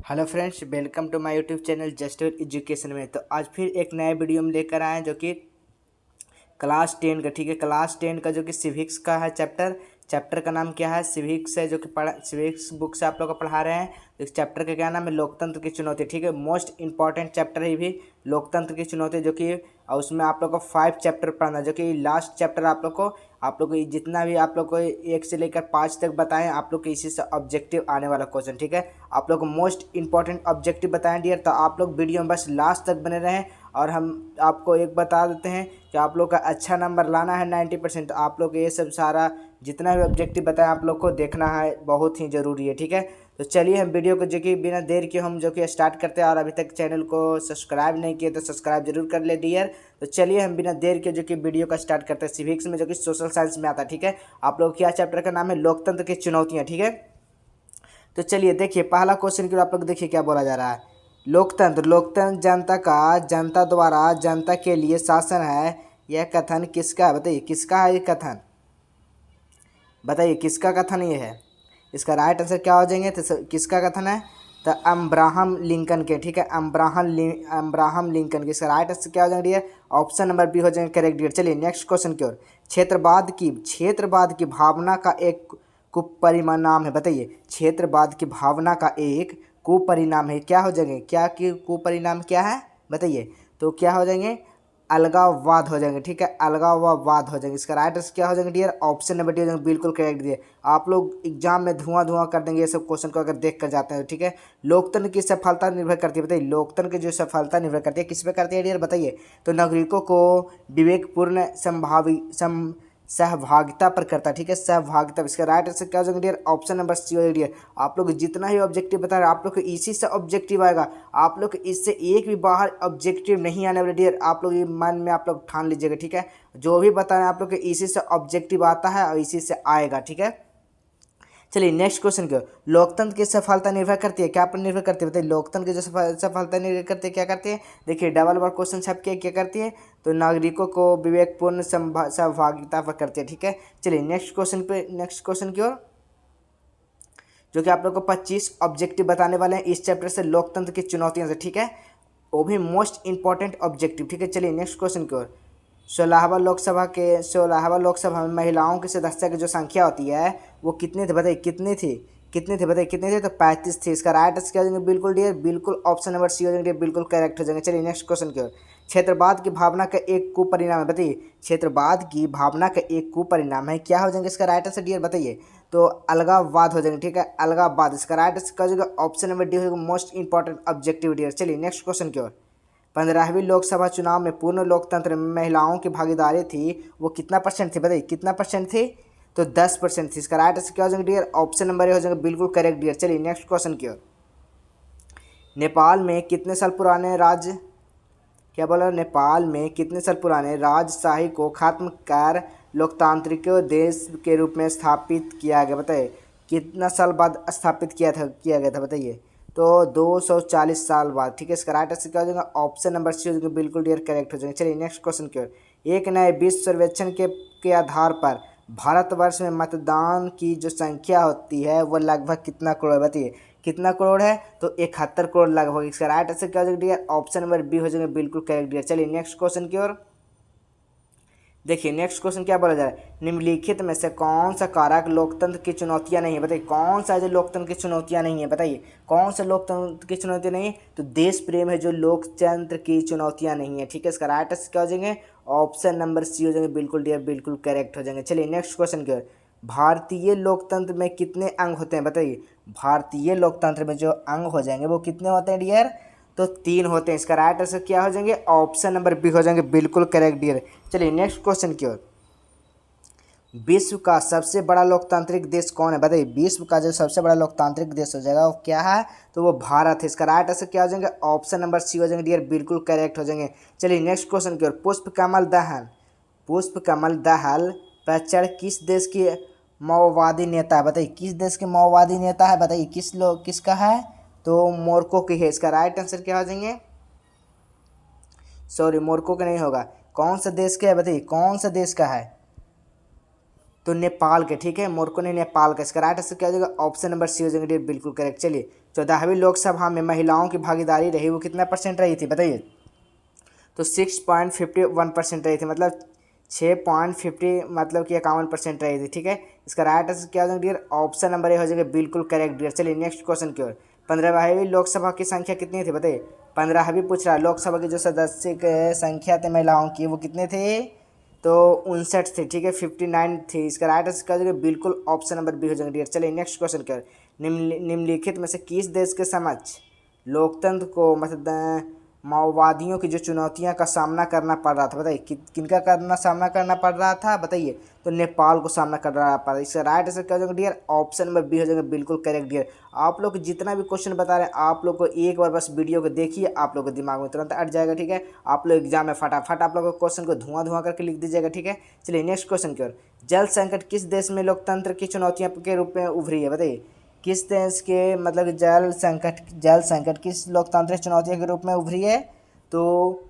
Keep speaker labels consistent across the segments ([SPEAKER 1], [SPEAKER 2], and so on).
[SPEAKER 1] Hello friends, welcome to my YouTube channel just education में। तो आज फिर एक नए वीडियो में लेकर आए हैं जो कि क्लास 10 का। ठीक है, क्लास 10 का जो कि सिविक्स का है चैप्टर का नाम क्या है? सिविक्स है, जो कि सिविक्स बुक से आप लोग को पढ़ा रहे हैं। तो इस चैप्टर का क्या नाम है? लोकतंत्र की चुनौती। ठीक है, मोस्ट इंपॉर्टेंट चैप्टर है ये भी, लोकतंत्र की चुनौती, जो कि और उसमें आप लोग को 5 चैप्टर पढ़ना, जो कि लास्ट चैप्टर आप लोग को जितना भी आप लोग को 1 से लेकर 5 तक बताएं, आप लोग को इसी से ऑब्जेक्टिव आने वाला क्वेश्चन। ठीक है, आप लोग को मोस्ट इंपॉर्टेंट ऑब्जेक्टिव बताएं डियर। तो आप लोग वीडियो में बस लास्ट तक बने रहें। और हम आपको एक बता देते हैं कि आप लोग का अच्छा नंबर लाना है 90%। तो आप लोग ये सब सारा जितना भी ऑब्जेक्टिव बताएं आप लोग को देखना है, बहुत ही ज़रूरी है। ठीक है, तो चलिए हम वीडियो को जो कि बिना देर के हम जो कि स्टार्ट करते हैं। और अभी तक चैनल को सब्सक्राइब नहीं किए तो सब्सक्राइब जरूर कर ले डियर। तो चलिए हम बिना देर के जो कि वीडियो का स्टार्ट करते हैं। सिविक्स में जो कि सोशल साइंस में आता है। ठीक है, आप लोग क्या चैप्टर का नाम है? लोकतंत्र की चुनौतियाँ। ठीक है, तो चलिए देखिए पहला क्वेश्चन की ओर आप लोग देखिए क्या बोला जा रहा है। लोकतंत्र जनता का, जनता द्वारा जनता के लिए शासन है। यह कथन किसका है? बताइए किसका है ये कथन? बताइए किसका कथन ये है? इसका राइट आंसर क्या हो जाएंगे? तो किसका कथन है? तो अब्राहम लिंकन के। ठीक है, अब्राहम लिंकन के। इसका राइट आंसर क्या हो जाएंगे डियर? ऑप्शन नंबर बी हो जाएंगे करेक्ट डियर। चलिए नेक्स्ट क्वेश्चन की ओर। क्षेत्रवाद की भावना का एक कुपरिणाम है। बताइए क्षेत्रवाद की भावना का एक कुपरिणाम है, क्या हो जाएंगे? क्या कि कुपरिणाम क्या है? बताइए। तो क्या हो जाएंगे? अलगाववाद हो जाएंगे। ठीक है, अलगाववाद हो जाएंगे। इसका राइट आंसर क्या हो जाएंगे डियर? ऑप्शन नंबर डी हो जाएंगे, बिल्कुल करेक्ट दिए। आप लोग एग्जाम में धुआं धुआं कर देंगे ये सब क्वेश्चन को अगर देख कर जाते हैं। ठीक है, लोकतंत्र की सफलता निर्भर करती है। बताइए लोकतंत्र की जो सफलता निर्भर करती है किस पे करती है डियर? बताइए। तो नागरिकों को विवेकपूर्ण सहभागिता पर करता है। ठीक है, सहभागिता। इसका राइट आंसर क्या हो जाएगा डियर? ऑप्शन नंबर सी हो जाएगा डियर। आप लोग जितना ही ऑब्जेक्टिव बता रहे हैं आप लोग को इसी से ऑब्जेक्टिव आएगा। आप लोग इससे एक भी बाहर ऑब्जेक्टिव नहीं आने वाले डियर। आप लोग ये मन में आप लोग ठान लीजिएगा। ठीक है, जो भी बता रहे हैं आप लोग को इसी से ऑब्जेक्टिव आता है और इसी से आएगा। ठीक है, चलिए नेक्स्ट क्वेश्चन क्यों। लोकतंत्र की सफलता निर्भर करती है क्या पर निर्भर करती है? बताइए लोकतंत्र की जो सफलता निर्भर करती है क्या करती है? देखिए डबल बार क्वेश्चन छप के क्या करती है? तो नागरिकों को विवेकपूर्ण सहभागिता पर करती है। ठीक है, चलिए नेक्स्ट क्वेश्चन की ओर, जो कि आप लोग को 25 ऑब्जेक्टिव बताने वाले हैं इस चैप्टर से, लोकतंत्र की चुनौतियों से। ठीक है, वो भी मोस्ट इंपॉर्टेंट ऑब्जेक्टिव। ठीक है, चलिए नेक्स्ट क्वेश्चन की ओर। 16वां लोकसभा में महिलाओं की सदस्य की जो संख्या होती है वो कितनी थी? बताइए कितनी थी? तो 35 थी। इसका राइट आंसर क्या हो जाएंगे? बिल्कुल डियर, बिल्कुल ऑप्शन नंबर सी हो जाएंगे, बिल्कुल करेक्ट हो जाएंगे। चलिए नेक्स्ट क्वेश्चन की ओर। क्षेत्रवाद की भावना का एक कुपरिणाम है। बताइए क्षेत्रवाद की भावना का एक कुपरिणाम है, क्या हो जाएंगे? इसका राइट आंसर डियर बताइए। तो अलगाववाद हो जाएंगे। ठीक है, अलगाववाद। इसका राइट आंसर क्या हो जाएगा? ऑप्शन नंबर डी हो जाएगा, मोस्ट इंपॉर्टेंट ऑब्जेक्टिव डियर। चलिए नेक्स्ट क्वेश्चन की ओर। 15वीं लोकसभा चुनाव में पूर्ण लोकतंत्र में महिलाओं की भागीदारी थी, वो कितना परसेंट थी? बताइए कितना परसेंट थी? तो 10% थी। इसका राइट आंसर क्या हो जाएगा डियर? ऑप्शन नंबर ए हो जाएगा, बिल्कुल करेक्ट डियर। चलिए नेक्स्ट क्वेश्चन की ओर। नेपाल में कितने साल पुराने राज्य, क्या बोला? नेपाल में कितने साल पुराने राजशाही को खत्म कर लोकतांत्रिक देश के रूप में स्थापित किया गया? बताइए कितना साल बाद स्थापित किया गया था? बताइए। तो 240 साल बाद। ठीक है, इसका राइट आंसर क्या हो जाएगा? ऑप्शन नंबर सी हो जाएगा, बिल्कुल डियर करेक्ट हो जाएंगे। चलिए नेक्स्ट क्वेश्चन की ओर। एक नए विश्व सर्वेक्षण के आधार पर भारतवर्ष में मतदान की जो संख्या होती है वो लगभग कितना करोड़? बताइए कितना करोड़ है? तो 71 करोड़ लगभग। इसका राइट आंसर क्या हो जाएगा डियर? ऑप्शन नंबर बी हो जाएगा, बिल्कुल करेक्ट डियर। चलिए नेक्स्ट क्वेश्चन की ओर देखिए। नेक्स्ट क्वेश्चन क्या बोला जा रहा है? निम्नलिखित में से कौन सा कारक लोकतंत्र की चुनौतियां नहीं है? बताइए कौन सा जो लोकतंत्र की चुनौतियां नहीं है? बताइए कौन सा लोकतंत्र की चुनौतियां नहीं है? तो देश प्रेम है जो लोकतंत्र की चुनौतियां नहीं है। ठीक है, इसका राइट आंसर क्या हो जाएंगे? ऑप्शन नंबर सी हो जाएंगे, बिल्कुल डियर, बिल्कुल करेक्ट हो जाएंगे। चलिए नेक्स्ट क्वेश्चन की ओर। भारतीय लोकतंत्र में कितने अंग होते हैं? बताइए भारतीय लोकतंत्र में जो अंग हो जाएंगे वो कितने होते हैं डियर? तो 3 होते हैं। इसका राइट आंसर क्या हो जाएंगे? ऑप्शन नंबर बी हो जाएंगे, बिल्कुल करेक्ट डियर। चलिए नेक्स्ट क्वेश्चन की ओर। विश्व का सबसे बड़ा लोकतांत्रिक देश कौन है? बताइए विश्व का जो सबसे बड़ा लोकतांत्रिक देश हो जाएगा वो क्या है? तो वो भारत है। इसका राइट आंसर क्या हो जाएंगे? ऑप्शन नंबर सी हो जाएंगे डियर, बिल्कुल करेक्ट हो जाएंगे। चलिए नेक्स्ट क्वेश्चन की ओर। पुष्प कमल दहल प्रचंड किस देश की माओवादी नेता है? बताइए किस देश के माओवादी नेता है? बताइए किसका है? तो मोरक्को की है। इसका राइट आंसर क्या हो जाएंगे? सॉरी, मोरक्को का नहीं होगा। कौन सा देश का है? बताइए कौन सा देश का है? तो नेपाल के। ठीक है, मोरक्को नहीं, नेपाल का। इसका राइट आंसर क्या हो जाएगा? ऑप्शन नंबर सी हो जाएगा डियर, बिल्कुल करेक्ट। चलिए 14वीं लोकसभा में महिलाओं की भागीदारी रही वो कितना परसेंट रही थी बताइए। तो 6.51% रही थी, मतलब 6.50 मतलब कि 51% रही थी। ठीक है, इसका राइट आंसर क्या हो जाएगा डियर, ऑप्शन नंबर ए हो जाएगा बिल्कुल करेक्ट डियर। चलिए नेक्स्ट क्वेश्चन की ओर। 15वीं लोकसभा की संख्या कितनी थी बताइए। 15वीं पूछ रहा है, लोकसभा की जो सदस्य की संख्या थे महिलाओं की वो कितने थे, तो 59 थे। ठीक है, 59 थी। इसका राइट आंसर क्या हो जाएगा, बिल्कुल ऑप्शन नंबर बी हो जाएगा डियर। चलिए नेक्स्ट क्वेश्चन की ओर। निम्नलिखित में से किस देश के समक्ष लोकतंत्र को मतलब माओवादियों की जो चुनौतियां का सामना करना पड़ रहा था बताइए, किनका सामना करना पड़ रहा था बताइए। तो नेपाल को सामना कर रहा पड़ा। इसका राइट आंसर क्या हो जाएगा डियर, ऑप्शन नंबर बी हो जाएगा बिल्कुल करेक्ट डियर। आप लोग जितना भी क्वेश्चन बता रहे हैं आप लोग को एक बार बस वीडियो को देखिए, आप लोग के दिमाग में तुरंत अट जाएगा। ठीक है, आप लोग एग्जाम में फटाफट आप लोग क्वेश्चन को धुआं करके लिख दीजिएगा। ठीक है, चलिए नेक्स्ट क्वेश्चन की ओर। जल संकट किस देश में लोकतंत्र की चुनौतियां के रूप में उभरी है बताइए। किस देश के मतलब जल संकट किस लोकतांत्रिक चुनौतियों के रूप में उभरी है, तो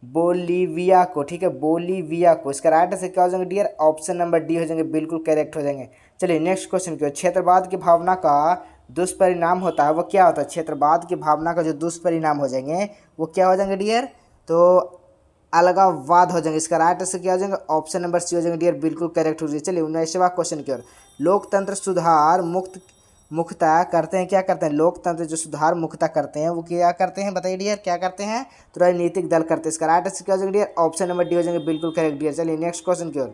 [SPEAKER 1] बोलीविया को। ठीक है, बोलीविया को। इसका राइट आंसर क्या हो जाएंगे डियर, ऑप्शन नंबर डी हो जाएंगे, बिल्कुल करेक्ट हो जाएंगे। चलिए नेक्स्ट क्वेश्चन की ओर। क्षेत्रवाद की भावना का दुष्परिणाम होता है वो क्या होता है, क्षेत्रवाद की भावना का जो दुष्परिणाम हो जाएंगे वो क्या हो जाएंगे डियर, तो अलगाववाद हो जाएंगे। इसका राइट आंसर क्या हो जाएगा, ऑप्शन नंबर सी हो जाएंगे डियर, बिल्कुल करेक्ट हो जाएगी। चलिए 19वां क्वेश्चन की ओर। लोकतंत्र सुधार मुक्ता करते हैं, क्या करते हैं, लोकतंत्र जो सुधार मुक्ता करते हैं वो क्या करते हैं बताइए डियर, क्या करते हैं, तो राजनीतिक दल करते हैं। इसका राइट आंसर क्या हो जाएगा डियर, ऑप्शन नंबर डी हो जाएंगे, बिल्कुल करेक्ट डियर। चलिए नेक्स्ट क्वेश्चन की ओर।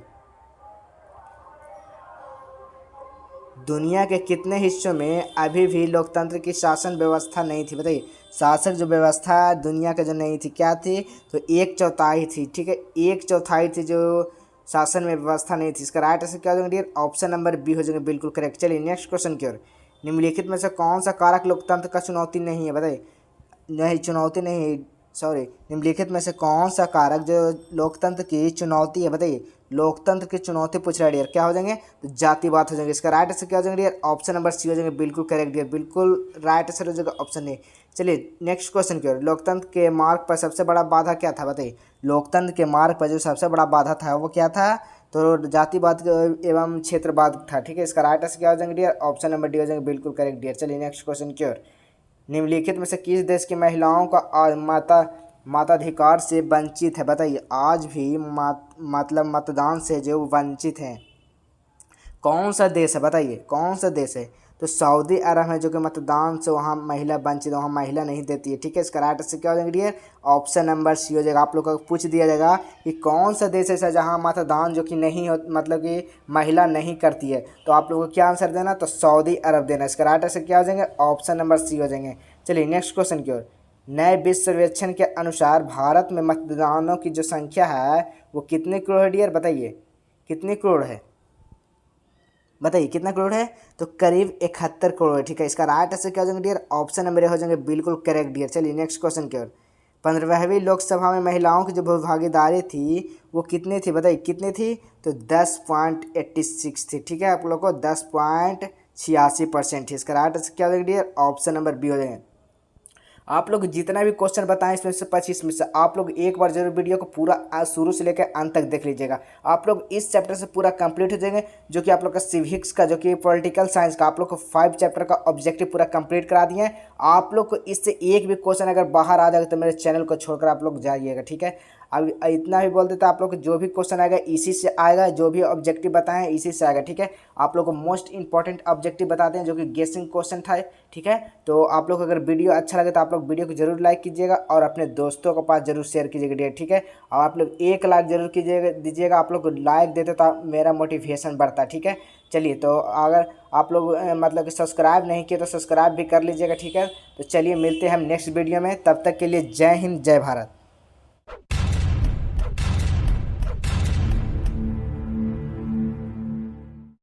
[SPEAKER 1] दुनिया के कितने हिस्सों में अभी भी लोकतंत्र की शासन व्यवस्था नहीं थी बताइए। शासक जो व्यवस्था दुनिया का जो नहीं थी क्या थी, तो 1/4 थी। ठीक है, 1/4 थी जो शासन में व्यवस्था नहीं थी। इसका राइट आंसर क्या हो जाएगा डियर, ऑप्शन नंबर बी हो जाएगा, बिल्कुल करेक्ट। चलिए नेक्स्ट क्वेश्चन की ओर। निम्नलिखित में से कौन सा कारक लोकतंत्र का चुनौती नहीं है बताइए, नहीं चुनौती नहीं, सॉरी, निम्नलिखित में से कौन सा कारक जो लोकतंत्र की चुनौती है बताइए। लोकतंत्र की चुनौती पूछ रहा है डियर, क्या हो जाएंगे, तो जातिवाद हो जाएंगे। इसका राइट आंसर क्या हो जाएंगे डियर, ऑप्शन नंबर सी हो जाएंगे, बिल्कुल करेक्ट डियर, बिल्कुल राइट आंसर हो जाएगा ऑप्शन ए। चलिए नेक्स्ट क्वेश्चन की ओर। लोकतंत्र के मार्ग पर सबसे बड़ा बाधा क्या था बताइए। लोकतंत्र के मार्ग पर जो सबसे बड़ा बाधा था वो क्या था, तो जातिवाद एवं क्षेत्रवाद था। ठीक है, इसका राइट आंसर क्या हो जाएंगे डियर, ऑप्शन नंबर डी हो जाएंगे, बिल्कुल करेक्ट डियर। चलिए नेक्स्ट क्वेश्चन की ओर। निम्नलिखित में से किस देश की महिलाओं का मताधिकार से वंचित है बताइए, आज भी मतलब मतदान से जो वंचित हैं, कौन सा देश है बताइए, कौन सा देश है, तो सऊदी अरब है जो कि मतदान से वहाँ महिला वंचित, वहाँ महिला नहीं देती है। ठीक है, इसका राइट आंसर क्या हो जाएगा डियर, ऑप्शन नंबर सी हो जाएगा। आप लोग को पूछ दिया जाएगा कि कौन सा देश ऐसा जहाँ मतदान जो कि नहीं हो मतलब कि महिला नहीं करती है, तो आप लोग को क्या आंसर देना, तो सऊदी अरब देना। इसका राइट आंसर क्या हो जाएंगे, ऑप्शन नंबर सी हो जाएंगे। चलिए नेक्स्ट क्वेश्चन की ओर। नए विश्व सर्वेक्षण के अनुसार भारत में मतदानों की जो संख्या है वो कितने करोड़ है डियर बताइए, कितने करोड़ है बताइए, कितना करोड़ है, तो करीब 71 करोड़ है। ठीक है, इसका राइट आंसर क्या हो जाएंगे डियर, ऑप्शन नंबर ए हो जाएंगे, बिल्कुल करेक्ट डियर। चलिए नेक्स्ट क्वेश्चन की ओर। 15वीं लोकसभा में महिलाओं की जो भागीदारी थी वो कितनी थी बताइए, कितनी थी, तो 10.86 थी। ठीक है, आप लोग को 10.86% थी। इसका राइट आंसर क्या हो जाएगा डियर, ऑप्शन नंबर बी हो जाएगा। आप लोग जितना भी क्वेश्चन बताएं इसमें से 25 में से आप लोग एक बार जरूर वीडियो को पूरा शुरू से लेकर अंत तक देख लीजिएगा। आप लोग इस चैप्टर से पूरा कंप्लीट हो जाएंगे, जो कि आप लोग का सिविक्स का, जो कि पॉलिटिकल साइंस का, आप लोग को 5 चैप्टर का ऑब्जेक्टिव पूरा कंप्लीट करा दिए हैं। आप लोग को इससे एक भी क्वेश्चन अगर बाहर आ जाएगा तो मेरे चैनल को छोड़कर आप लोग जाइएगा। ठीक है, अब इतना भी बोल देता, आप लोग को जो भी क्वेश्चन आएगा इसी से आएगा, जो भी ऑब्जेक्टिव बताएं इसी से आएगा। ठीक है, आप लोग को मोस्ट इंपॉर्टेंट ऑब्जेक्टिव बताते हैं जो कि गेसिंग क्वेश्चन था। ठीक है, तो आप लोग अगर वीडियो अच्छा लगे तो आप लोग वीडियो को जरूर लाइक कीजिएगा और अपने दोस्तों के पास जरूर शेयर कीजिएगा डियर। ठीक है, और आप लोग 1 लाख जरूर दीजिएगा। आप लोग को लाइक देते तो मेरा मोटिवेशन बढ़ता है। ठीक है, चलिए, तो अगर आप लोग मतलब कि सब्सक्राइब नहीं किए तो सब्सक्राइब भी कर लीजिएगा। ठीक है, तो चलिए मिलते हैं हम नेक्स्ट वीडियो में, तब तक के लिए जय हिंद जय भारत।